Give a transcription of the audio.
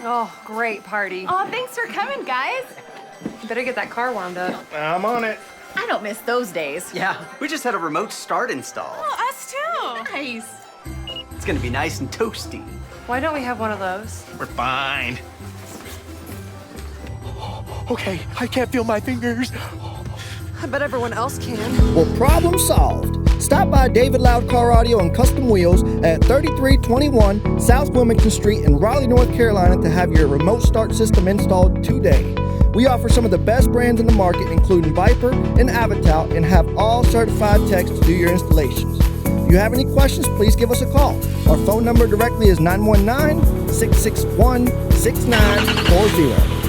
Oh, great party. Oh, thanks for coming, guys. Better get that car warmed up. I'm on it. I don't miss those days. Yeah, we just had a remote start install. Oh, us too. Nice. It's gonna be nice and toasty. Why don't we have one of those? We're fine. Okay, I can't feel my fingers. I bet everyone else can. Well, problem solved. Stop by David Loud Car Audio and Custom Wheels at 3321 South Wilmington Street in Raleigh, North Carolina to have your remote start system installed today. We offer some of the best brands in the market, including Viper and Avatal, and have all certified techs to do your installations. If you have any questions, please give us a call. Our phone number directly is 919-661-6940.